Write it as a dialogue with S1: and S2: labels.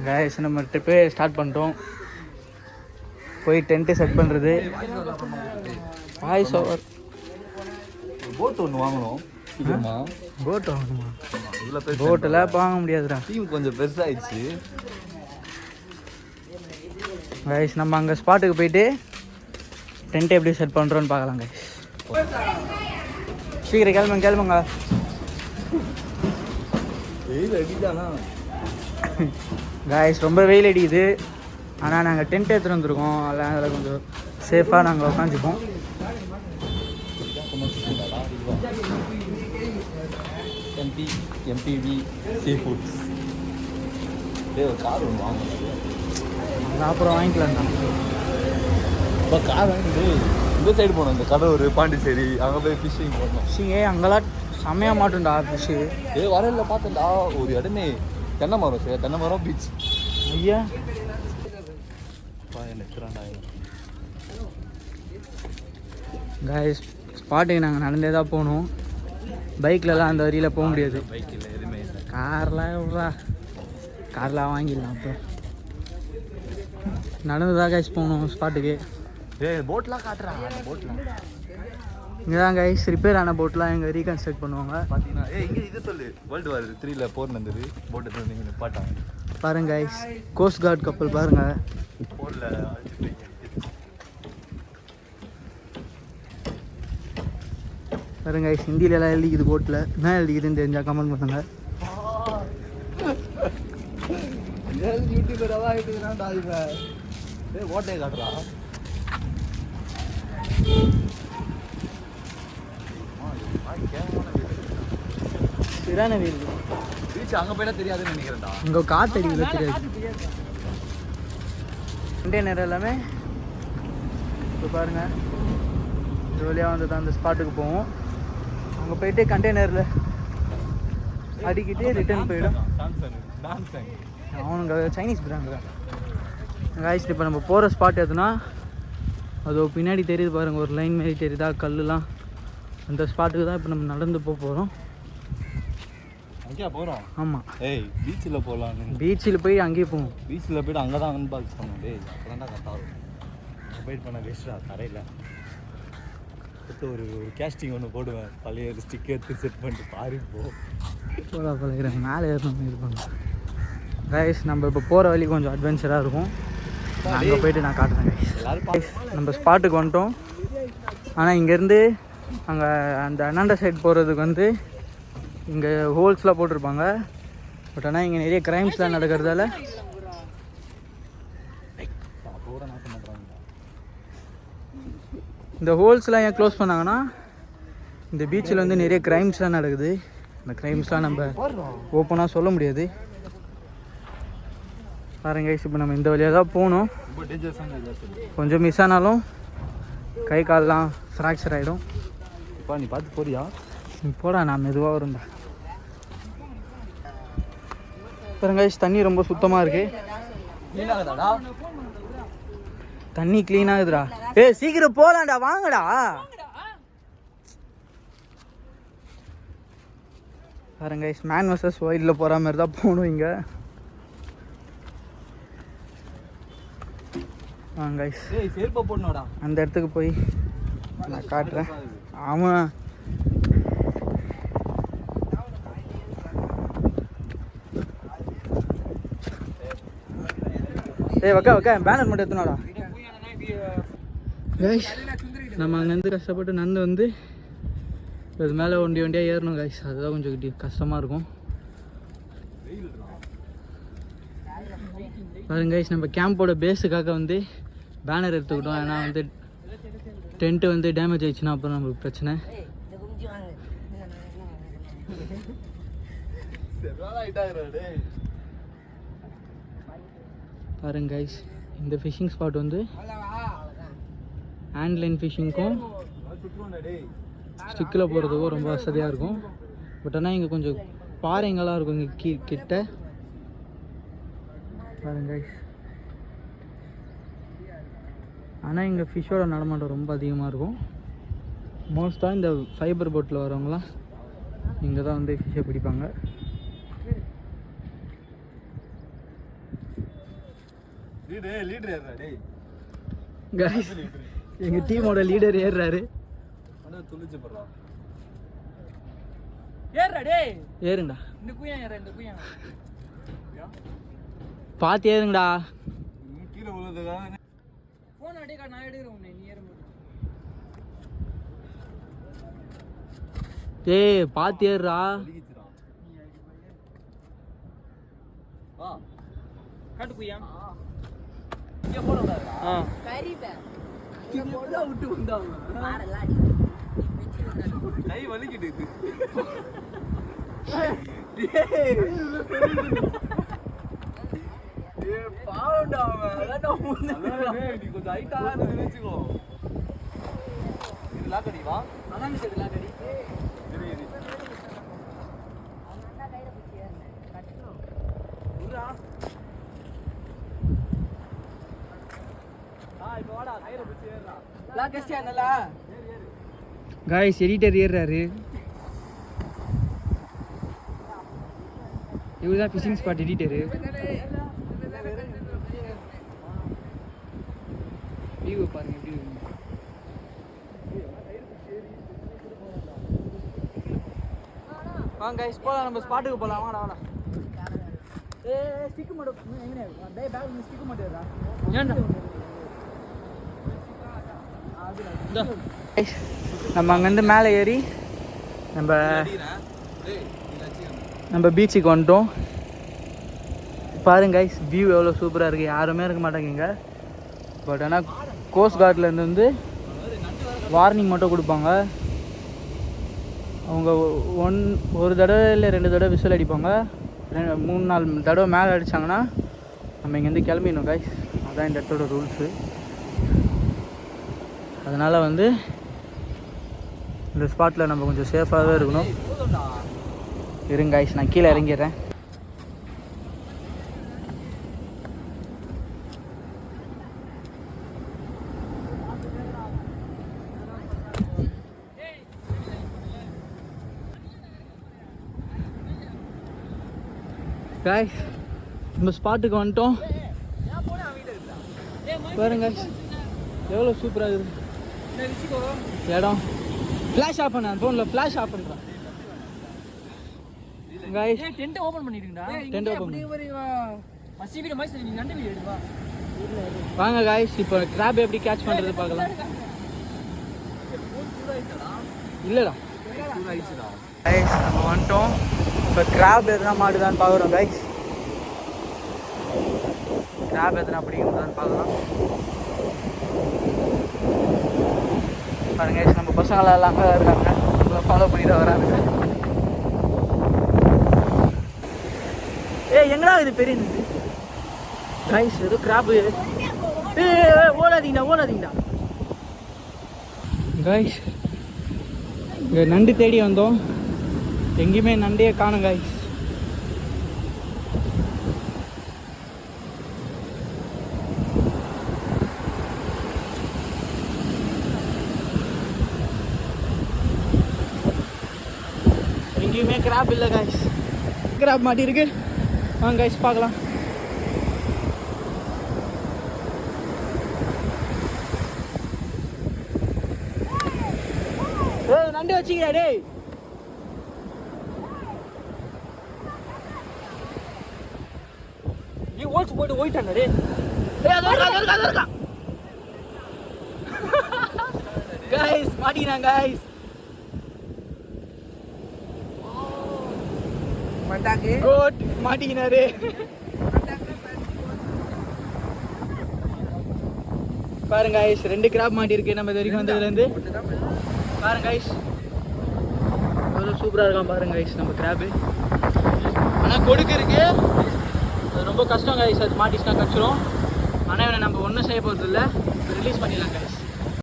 S1: Guys நம்ம ட்ரிப்பே start பண்ணிட்டோம். போய் டென்ட்டு செட் பண்ணுறது. Voice over.
S2: போட் ஒன்று வாங்கணும்.
S1: போட் வாங்கணுமா? போட்டெல்லாம் வாங்க முடியாதுடா.
S2: டீம் கொஞ்சம் பெருசாகிடுச்சு.
S1: கைஸ் நம்ம அங்கே ஸ்பாட்டுக்கு போயிட்டு டென்ட் எப்படி செட் பண்ணுறோன்னு பார்க்கலாம் கைஸ். சீக்கிரம் கிளம்புங்க.
S2: வெயில் அடிதானா
S1: கைஸ்? ரொம்ப வெயில் அடிக்குது. ஆனால் நாங்கள் டென்ட் எடுத்துகிட்டு வந்துருக்கோம். அதெல்லாம் அதில் கொஞ்சம் சேஃபாக நாங்கள் உட்காந்துப்போம்.
S2: எம்பிவி சீ ஃபுட்ஸ் கார் ஒன்று வாங்கணும்.
S1: அது அப்புறம் வாங்கிக்கலாம் தான்.
S2: இப்போ கார் வாங்கிட்டு இந்த சைடு போனோம். இந்த கடலூர் பாண்டிச்சேரி அங்கே போய் ஃபிஷ்ஷிங் போடணும்.
S1: ஃபிஷ்ஷிங்கே அங்கெல்லாம் செம்மையாக மாட்டோம்டா ஃபிஷ்ஷு.
S2: வரையில் பார்த்தேன்டா ஒரு இடமே தென்னை மரம் சார். தென்னை மரம் பீச்.
S1: ஐயா கைஸ் ஸ்பாட்டுக்கு நாங்கள் நடந்தே தான் போகணும். பைக்லலாம் அந்த வரியில் போக முடியாது.
S2: பைக்கில் எதுவுமே இல்லை.
S1: கார்லாம் வாங்கிடலாம். அப்போ நடந்து தான் கைஸ் போகணும் ஸ்பாட்டுக்கு.
S2: போட்லாம் காட்டுறாங்க. அந்த போட்லாம்
S1: இங்கே தான் கைஸ் ரிப்பேர் ஆன போட்லாம் எங்கள் ரீகன்ஸ்ட்ரக்ட் பண்ணுவாங்க.
S2: பார்த்தீங்கன்னா இங்கே இது சொல்லு வேர்ல்டு வார் 3 போர் நடந்தது. போட்டு எடுத்து நீங்கள் நிப்பாட்டாங்க
S1: பாருங்க கைஸ். கோஸ்ட் கார்டு கப்பல் பாருங்கள்.
S2: போர்டில்
S1: பாருங்க கைஸ். ஹிந்திலலாம் எழுதிக்குது போட்டில். என்ன எழுதிக்குதுன்னு தெரிஞ்சால் கமெண்ட் பண்ணுங்க.
S2: ஓட்டையை காட்டுறா.
S1: சரியான வீடு.
S2: பீச் அங்கே போயிட்டா தெரியாதுன்னு நினைக்கிறேன்டா.
S1: இங்கே காற்று அடிக்கல தெரியாது. கண்டெய்னர் எல்லாமே இப்போ பாருங்கள். இது வழியாக வந்து தான் அந்த ஸ்பாட்டுக்கு போவோம். அங்கே போயிட்டு கண்டெய்னரில் அடிக்கிட்டே ரிட்டர்ன் போயிடும். அவனுங்க சைனீஸ் பிராண்டு தான் கைஸ். இப்போ நம்ம போகிற ஸ்பாட் எதுனா அது பின்னாடி தெரியுது பாருங்கள். ஒரு லைன் மாரி தெரியுதா கல்லுலாம். அந்த ஸ்பாட்டுக்கு தான் இப்போ நம்ம நடந்து போகிறோம்.
S2: அங்கேயா போகிறோம்?
S1: ஆமாம்.
S2: பீச்சில் போகலான்னு.
S1: பீச்சில் போய் அங்கேயே போவோம்.
S2: பீச்சில் போய்ட்டு அங்கே தான் அன்பாக்ஸ் பண்ணோம். அப்போ தான் கரெக்டாக இருக்கும். வெயிட் பண்ண வேஸ்டா தரையில் ஒரு கேஸ்டிங் ஒன்று போடுவேன். பழைய ஸ்டிக் எடுத்து செட் பண்ணிட்டு பாரு
S1: பழகிறாங்க. மேலே ஏறணும் இது பண்ணுவோம் கைஸ். நம்ம இப்போ போகிற வழி கொஞ்சம் அட்வென்ச்சராக இருக்கும். அங்கே போயிட்டு நான் காட்டுறேன் கைஸ். எல்லாரும் நம்ம ஸ்பாட்டுக்கு வந்துட்டோம். ஆனால் இங்கேருந்து அங்கே அந்த அண்ணாண்ட சைட் போகிறதுக்கு வந்து இங்கே ஹோல்ஸ்லாம் போட்டிருப்பாங்க. பட் ஆனால் இங்கே நிறைய க்ரைம்ஸ்லாம் நடக்கிறதால இந்த ஹோல்ஸ்லாம் ஏன் க்ளோஸ் பண்ணாங்கன்னா இந்த பீச்சில் வந்து நிறைய க்ரைம்ஸ்லாம் நடக்குது. இந்த க்ரைம்ஸ்லாம் நம்ம ஓப்பனாக சொல்ல முடியாது. பாருங்க கைஸ். இப்போ நம்ம இந்த வழியாக தான் போகணும். கொஞ்சம் மிஸ் ஆனாலும் கை கால்லாம் ஃப்ராக்சர் ஆகிடும்.
S2: இப்போ நீ பார்த்து போறியா?
S1: போடா, நான் மெதுவாக வரும்டா. பாருங்க கைஸ். தண்ணி ரொம்ப சுத்தமாக இருக்குது. தண்ணி க்ளீன் ஆகுதுடா. சீக்கிரம் போகலாம்டா, வாங்கடா. பாருங்க கைஸ். மேன் வர்சஸ் வைல்டில் போகிற மாதிரி தான் போகணும் இங்கே. வாங்க கைஸ்.
S2: செருப்பை போடணும்டா.
S1: அந்த இடத்துக்கு போய் நான் காட்டுறேன். ஆமாம். வைக்க பேனர் மட்டும் எடுத்துனாடா. கைஸ் நம்ம அங்கேருந்து கஷ்டப்பட்டு நடந்து வந்து இது மேலே ஒண்டியாக ஏறணும் கைஸ். அதுதான் கொஞ்சம் கஷ்டமாக இருக்கும். பாருங்க கைஸ். நம்ம கேம்போட பேஸுக்காக வந்து பேனர் எடுத்துக்கிட்டோம். ஏன்னா வந்து டென்ட்டு வந்து டேமேஜ் ஆயிடுச்சுன்னா அப்புறம் நம்மளுக்கு பிரச்சனை. பாருங்க கைஸ். இந்த ஃபிஷ்ஷிங் ஸ்பாட் வந்து ஹேண்ட்லைன் ஃபிஷ்ஷிங்க்கும் ஸ்டிக்கில் போகிறதுக்கும் ரொம்ப வசதியாக இருக்கும். பட் ஆனால் இங்கே கொஞ்சம் பாறைங்கள்லாம் இருக்கும் இங்கே கிட்ட. பாருங்க கைஸ். ஆனால் இங்கே ஃபிஷ்ஷோட நடமாட்டம் ரொம்ப அதிகமாக இருக்கும். மோஸ்ட்டாக இந்த ஃபைபர் போட்டில் வரவங்களாம் இங்கே தான் வந்து ஃபிஷ்ஷை பிடிப்பாங்க.
S2: லீடர் ஏறா டேய்.
S1: கைஸ் எங்கள் டீமோட லீடர் ஏறுறாரு.
S2: ஆனால் துளிச்சு போடுறா.
S3: ஏறுடா டேய்.
S1: ஏறுங்கடா.
S3: இந்த குய்யா ஏற இந்த குய்யா.
S1: பார்த்து ஏறுங்கடா.
S2: கீழே விழுதுக்காக
S3: போன் அடிக்கா நான் எடுக்கிறேன் உன்னை நீ ஏறும்போது.
S1: ஏய் பார்த்து ஏறுறா.
S2: அடிக்கிச்சுடா. வா.
S3: காட்டு குய்யா.
S2: இங்கே போடா.
S1: ஆ
S3: விட்டு வந்தாங்க.
S2: கை வலிக்கிட்டு.
S3: பாவம்டா அவன். அதான்
S2: நீ கொஞ்சம் ஹைட்டா நினைச்சுக்கோ. இது லாக்கடி வா.
S3: அதான் சரி லாக்கடி.
S2: இரு.
S3: உர்ரா. இப்போ வாடா கயிறை பிடிச்சி ஏறுடா. லாக்கஸ்டியா நல்லா.
S1: கைஸ் எடிட்டர் ஏறுறாரு. இவர் தான் ஃபிஷிங் ஸ்பாட் எடிட்டரு. வியூ பாருங்க எப்படி இருக்கு.
S3: வாங்க கைஸ் போலாம் நம்ம ஸ்பாட்டுக்கு போலாம் வாடா வாடா. ஏய் ஸ்டிக் மாடு எங்கனே டேய் பேக் நீ ஸ்டிக் மாட்டேடா. ஏன்டா?
S1: நம்ம அங்கேருந்து மேலே ஏறி நம்ம பீச்சுக்கு வந்துட்டோம். பாருங்க கைஸ் வியூ எவ்வளோ சூப்பராக இருக்குது. யாருமே இருக்க மாட்டாங்க இங்கே. பட் ஆனால் கோஸ்ட் கார்ட்லேருந்து வந்து வார்னிங் மட்டும் கொடுப்பாங்க. அவங்க ஒரு தடவை இல்லை 2 தடவை விசில் அடிப்பாங்க. 3-4 தடவை மேலே அடித்தாங்கன்னா நம்ம இங்கேருந்து கிளம்பிடணும் கைஸ். அதான் இந்த இடத்தோட ரூல்ஸு. அதனால் வந்து இந்த ஸ்பாட்டில் நம்ம கொஞ்சம் சேஃபாகவே இருக்கணும். இருங்க கைஸ் நான் கீழே இறங்கிடுறேன். கைஸ் நம்ம ஸ்பாட்டுக்கு வந்துட்டோம். பாருங்க எவ்வளோ சூப்பராக இருக்குது இடம். ஃப்ளாஷ் ஆஃப் பண்ண ஃபோனில் ஃப்ளாஷ் ஆஃப் பண்ணுறேன். கைஸ்
S3: டென்ட் ஓபன் பண்ணிடுங்கடா.
S1: டென்ட் ஓபன்
S3: மசிவிட மாதிரி நீ நண்டு வீடியோ எடுவா.
S1: வாங்க கைஸ் இப்போ கிராப் எப்படி கேட்ச் பண்ணுறது பார்க்கலாம். இல்லைடா கைஸ் நம்ம வந்துட்டோம். இப்போ கிராப் எதுனா மாட்டுதான்னு பார்க்குறோம் கைஸ். கிராப் எதுனா பிடிக்குதான்னு பார்க்கலாம். பாருங்க கைஸ் நம்ம பசங்களாம் எல்லாம் அங்கே இருக்காங்க. நம்மளை ஃபாலோ பண்ணிட்டு வராங்க. எங்கடா இது பெரிய நண்டு கைஸ்? ஏதோ கிராப்பு. ஓடாதீங்கடா கைஸ். இங்கே நண்டு தேடி வந்தோம். எங்கேயுமே நண்டையே காணும் கைஸ். எங்கேயுமே கிராப் இல்லை கைஸ். கிராப் மாட்டிருக்கு. வாங்க கைஸ் பார்க்கலாம். நண்டு வச்சுக்கிறா டேய்.
S3: நீ ஓட்ஸ் போட்டு ஓயிட்டானே டேய்.
S1: கைஸ் மாட்டினாங்க கைஸ்.
S3: மண்டாக்கு
S1: கோட் மாட்டினாரு. பாருங்க கைஸ் 2 கிராப் மாட்டிருக்கு நம்ம இது வரைக்கும் வந்ததுலேருந்து. பாருங்க கைஸ் எவ்வளோ சூப்பராக இருக்கான் பாருங்க கைஸ் நம்ம கிராப்பு. ஆனால் கொடுக்கு இருக்கு. அது ரொம்ப கஷ்டம் கைஸ். அது மாட்டிச்சுனா கச்சிரும். ஆனால் இவனை நம்ம ஒன்றும் செய்ய போகிறது இல்லை. ரிலீஸ் பண்ணிடலாம் கைஸ்.